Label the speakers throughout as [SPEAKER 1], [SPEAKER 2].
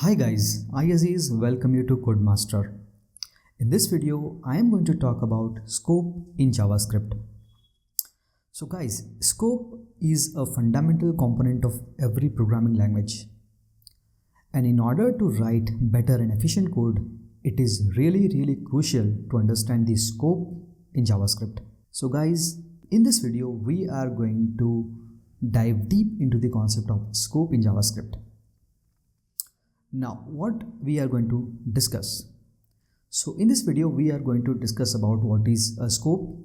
[SPEAKER 1] Hi guys, I Aziz welcome you to CoedMaster. In this video, I am going to talk about scope in JavaScript. So guys, scope is a fundamental component of every programming language. And in order to write better and efficient code, it is really crucial to understand the scope in JavaScript. So guys, in this video, we are going to dive deep into the concept of scope in JavaScript. Now, what we are going to discuss. So in this video, we are going to discuss about what is a scope,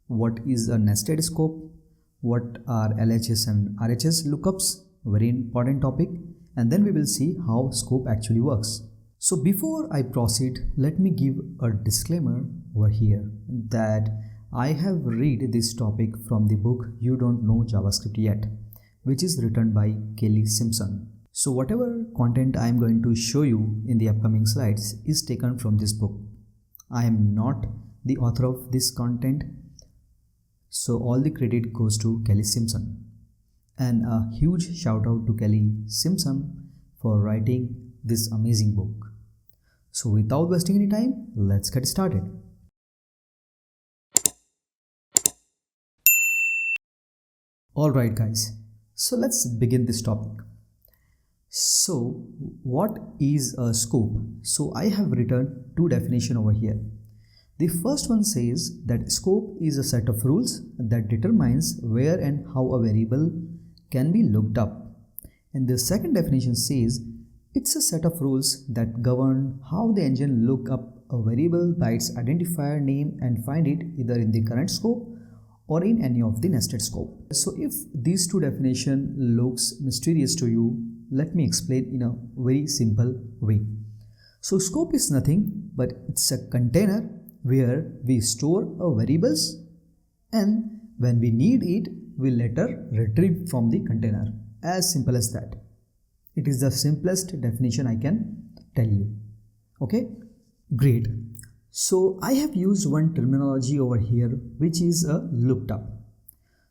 [SPEAKER 1] what is a nested scope, what are LHS and RHS lookups, very important topic, and then we will see how scope actually works. So before I proceed, let me give a disclaimer over here that I have read this topic from the book You Don't Know JavaScript Yet, which is written by Kelly Simpson. So whatever content I am going to show you in the upcoming slides is taken from this book. I am not the author of this content, so all the credit goes to Kelly Simpson. And a huge shout out to Kelly Simpson for writing this amazing book. So without wasting any time, let's get started. Alright guys, so let's begin this topic. So what is a scope? So I have written two definitions over here. The first one says that scope is a set of rules that determines where and how a variable can be looked up. And the second definition says it's a set of rules that govern how the engine look up a variable by its identifier name and find it either in the current scope or in any of the nested scope. So if these two definitions looks mysterious to you, let me explain in a very simple way. So scope is nothing but it's a container where we store our variables, and when we need it, we later retrieve from the container. As simple as that. It is the simplest definition I can tell you. Okay, great. So I have used one terminology over here which is a looked up.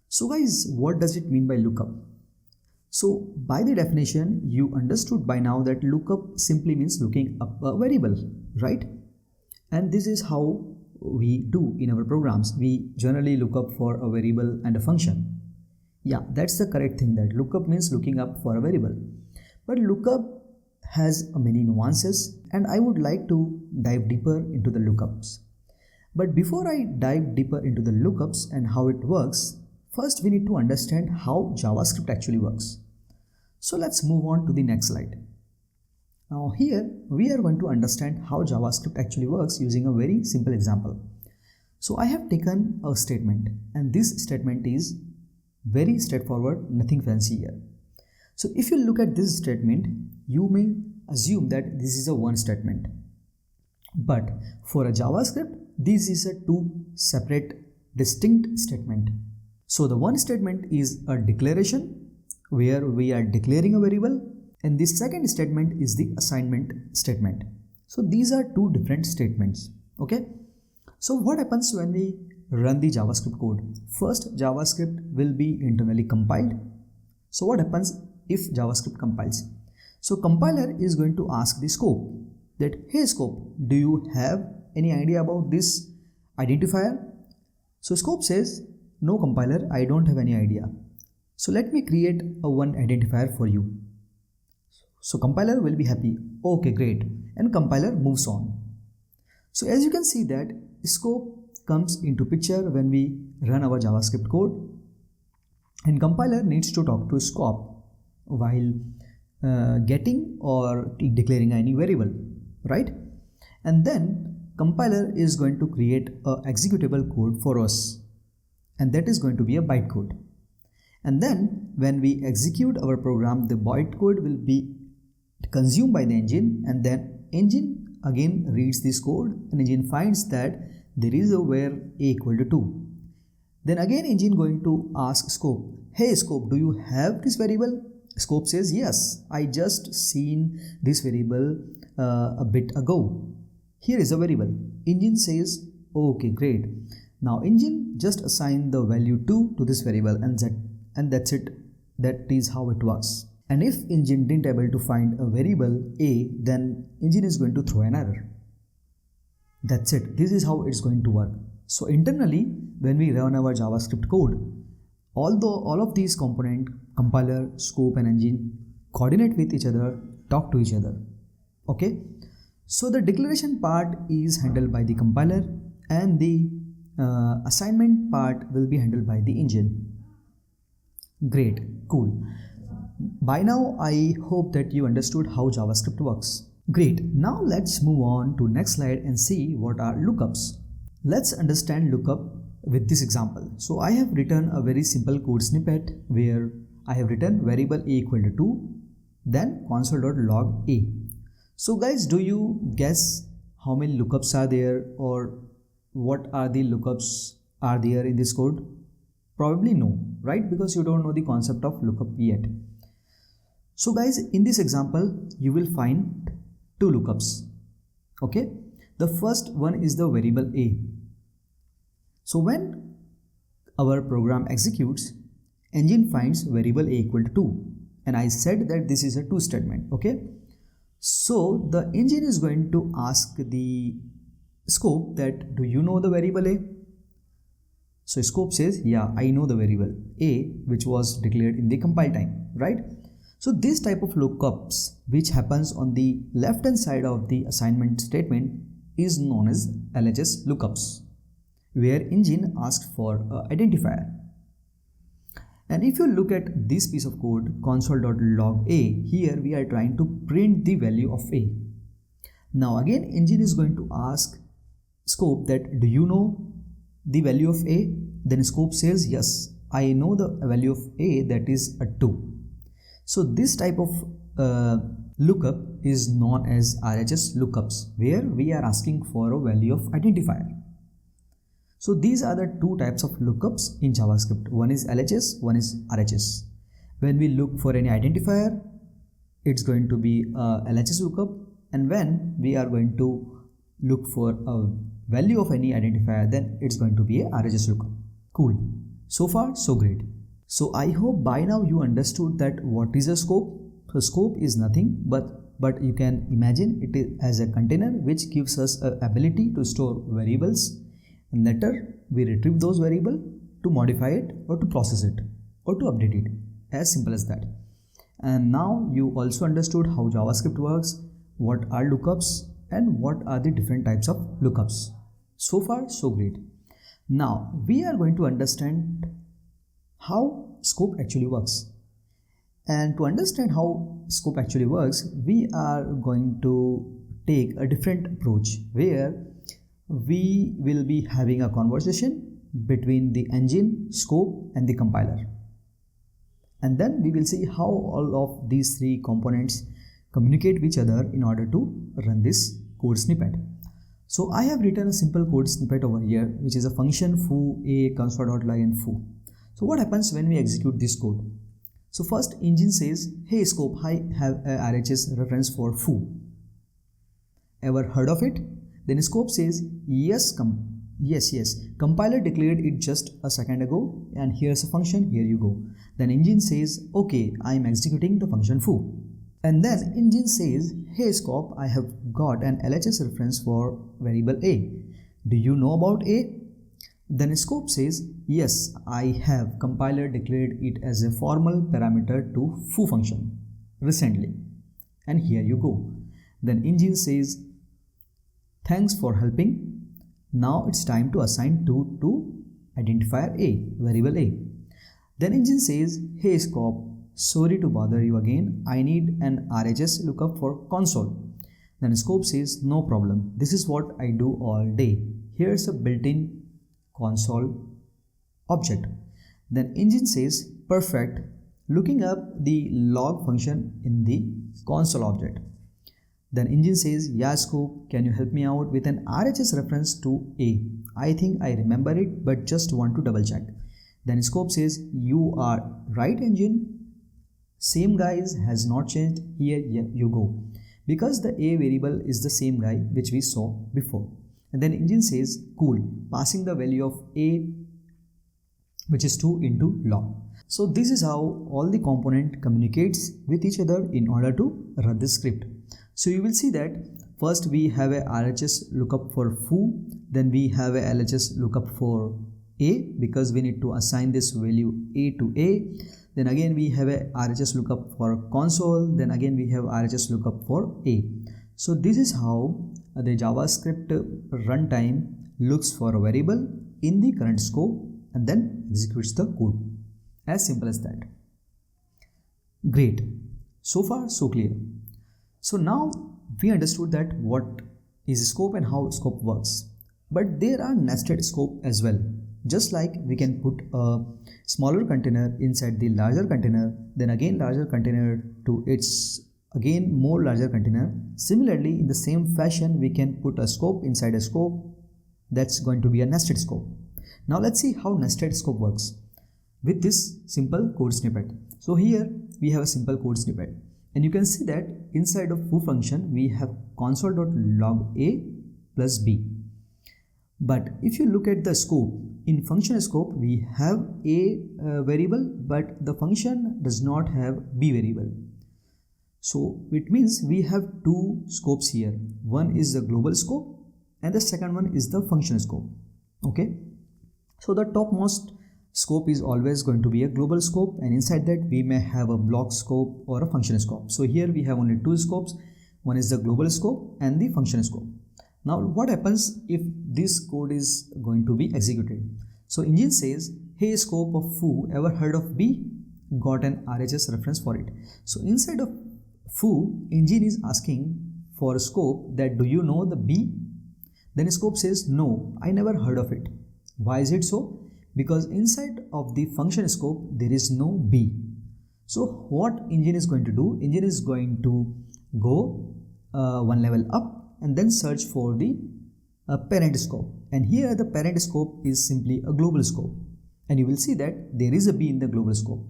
[SPEAKER 1] So guys, what does it mean by lookup? So by the definition, you understood by now that lookup simply means looking up a variable, right? And this is how we do in our programs. We generally look up for a variable and a function. Yeah, that's the correct thing, that lookup means looking up for a variable. But lookup has many nuances and I would like to dive deeper into the lookups. But before I dive deeper into the lookups and how it works, first we need to understand how JavaScript actually works. So let's move on to the next slide. Now here we are going to understand how JavaScript actually works using a very simple example. So I have taken a statement and this statement is very straightforward, nothing fancy here. So if you look at this statement, you may assume that this is a one statement. But for a JavaScript, this is a two separate distinct statement. So the one statement is a declaration where we are declaring a variable, and this second statement is the assignment statement. So these are two different statements. Okay. So what happens when we run the JavaScript code? First, JavaScript will be internally compiled. So what happens if JavaScript compiles? So compiler is going to ask the scope that, hey scope, do you have any idea about this identifier? So scope says, no compiler, I don't have any idea. So let me create a one identifier for you. So compiler will be happy. Okay, great. And compiler moves on. So as you can see that scope comes into picture when we run our JavaScript code, and compiler needs to talk to scope while getting or declaring any variable, right? And then compiler is going to create a executable code for us, and that is going to be a bytecode. And then when we execute our program, the bytecode will be consumed by the engine, and then engine again reads this code and engine finds that there is a where a equal to 2. Then again engine going to ask scope, hey scope, do you have this variable? Scope says, yes, I just seen this variable a bit ago. Here is a variable. Engine says, okay, great. Now engine just assign the value 2 to this variable, and that's it. That is how it works. And if engine didn't able to find a variable a, then engine is going to throw an error. That's it. This is how it's going to work. So internally, when we run our JavaScript code, although all of these components, compiler, scope and engine, coordinate with each other, talk to each other. Okay. So the declaration part is handled by the compiler and the assignment part will be handled by the engine. Great, cool. By now I hope that you understood how JavaScript works. Great, now let's move on to next slide and see what are lookups. Let's understand lookup with this example. So I have written a very simple code snippet where I have written variable a equal to 2, then console.log a. So guys, do you guess how many lookups are there or what are the lookups are there in this code? Probably no, right? Because you don't know the concept of lookup yet. So guys, in this example, you will find two lookups. Okay, the first one is the variable a. So when our program executes, engine finds variable a equal to 2, and I said that this is a to statement. Okay, so the engine is going to ask the scope that do you know the variable a? So scope says yeah, I know the variable a which was declared in the compile time, right? So this type of lookups which happens on the left hand side of the assignment statement is known as LHS lookups, where engine asks for an identifier. And if you look at this piece of code, console.log a, here we are trying to print the value of a. Now again engine is going to ask scope that do you know the value of a? Then scope says yes, I know the value of a, that is a 2. So this type of lookup is known as RHS lookups, where we are asking for a value of identifier. So these are the two types of lookups in JavaScript. One is LHS, one is RHS. When we look for any identifier, it's going to be a LHS lookup, and when we are going to look for a value of any identifier, then it's going to be a RHS lookup. Cool. So far, so great. So I hope by now you understood that what is a scope. So scope is nothing but you can imagine it as a container which gives us a ability to store variables, and later we retrieve those variables to modify it or to process it or to update it. As simple as that. And now you also understood how JavaScript works, what are lookups, and what are the different types of lookups. So far, so great. Now we are going to understand how scope actually works. And to understand how scope actually works, we are going to take a different approach where we will be having a conversation between the engine, scope and the compiler. And then we will see how all of these three components communicate with each other in order to run this code snippet. So I have written a simple code snippet over here, which is a function foo a console.log and foo. So what happens when we execute this code? So first engine says, hey scope, I have a RHS reference for foo. Ever heard of it? Then scope says, yes, compiler declared it just a second ago, and here's a function, here you go. Then engine says, okay, I am executing the function foo. And then engine says, hey scope, I have got an LHS reference for variable a. Do you know about a? Then scope says, yes, I have. Compiler declared it as a formal parameter to foo function recently. And here you go. Then engine says, thanks for helping. Now it's time to assign to identifier a, variable a. Then engine says, hey scope, sorry to bother you again. I need an RHS lookup for console. Then scope says, no problem. This is what I do all day. Here's a built-in console object. Then engine says, perfect. Looking up the log function in the console object. Then engine says, yeah scope, can you help me out with an RHS reference to a? I think I remember it, but just want to double check. Then scope says, you are right engine. Same guys has not changed. Here you go. Because the a variable is the same guy which we saw before. And then engine says, cool, passing the value of a, which is 2 into log. So this is how all the component communicates with each other in order to run this script. So you will see that first we have a RHS lookup for foo, then we have a LHS lookup for a, because we need to assign this value a to a. Then again we have a RHS lookup for console, then again we have RHS lookup for a. So this is how the JavaScript runtime looks for a variable in the current scope and then executes the code. As simple as that. Great. So far so clear. So now we understood that what is scope and how scope works. But there are nested scope as well. Just like we can put a smaller container inside the larger container, then again larger container to its again more larger container. Similarly, in the same fashion, we can put a scope inside a scope. That's going to be a nested scope. Now let's see how nested scope works with this simple code snippet. So here we have a simple code snippet, and you can see that inside of foo function we have console.log a plus b. But if you look at the scope, in function scope we have a variable, but the function does not have b variable. So it means we have two scopes here. One is the global scope and the second one is the function scope. Okay, so the topmost scope is always going to be a global scope, and inside that we may have a block scope or a function scope. So here we have only two scopes. One is the global scope and the function scope. Now what happens if this code is going to be executed? So engine says, hey scope of foo, ever heard of b? Got an RHS reference for it. So inside of foo, engine is asking for a scope that do you know the b? Then scope says no, I never heard of it. Why is it so? Because inside of the function scope there is no b. So what engine is going to do? Engine is going to go one level up and then search for the parent scope. And here the parent scope is simply a global scope. And you will see that there is a b in the global scope.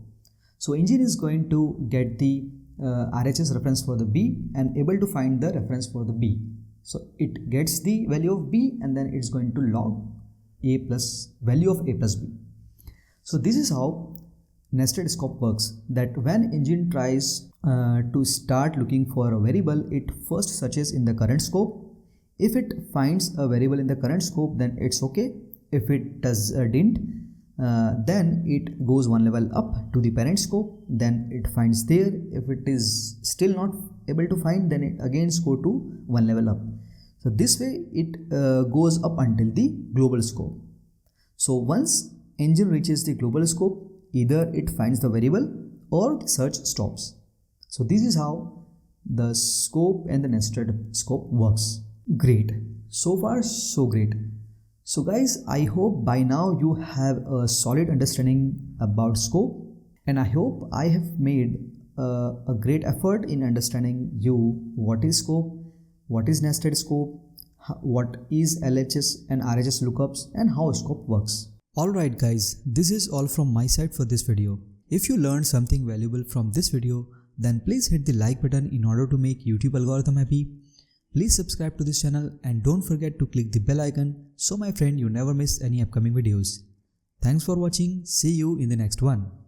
[SPEAKER 1] So engine is going to get the RHS reference for the b and able to find the reference for the b. So it gets the value of b and then it's going to log a plus value of a plus b. So this is how nested scope works, that when engine tries to start looking for a variable, it first searches in the current scope. If it finds a variable in the current scope, then it's okay. If it didn't, then it goes one level up to the parent scope, then it finds there. If it is still not able to find, then it again goes to one level up. So this way it goes up until the global scope. So once engine reaches the global scope, either it finds the variable or the search stops. So this is how the scope and the nested scope works. Great. So far so great. So guys, I hope by now you have a solid understanding about scope, and I hope I have made a great effort in understanding you what is scope, what is nested scope, what is LHS and RHS lookups, and how scope works. Alright guys, this is all from my side for this video. If you learned something valuable from this video, then please hit the like button in order to make YouTube algorithm happy. Please subscribe to this channel and don't forget to click the bell icon so my friend you never miss any upcoming videos. Thanks for watching. See you in the next one.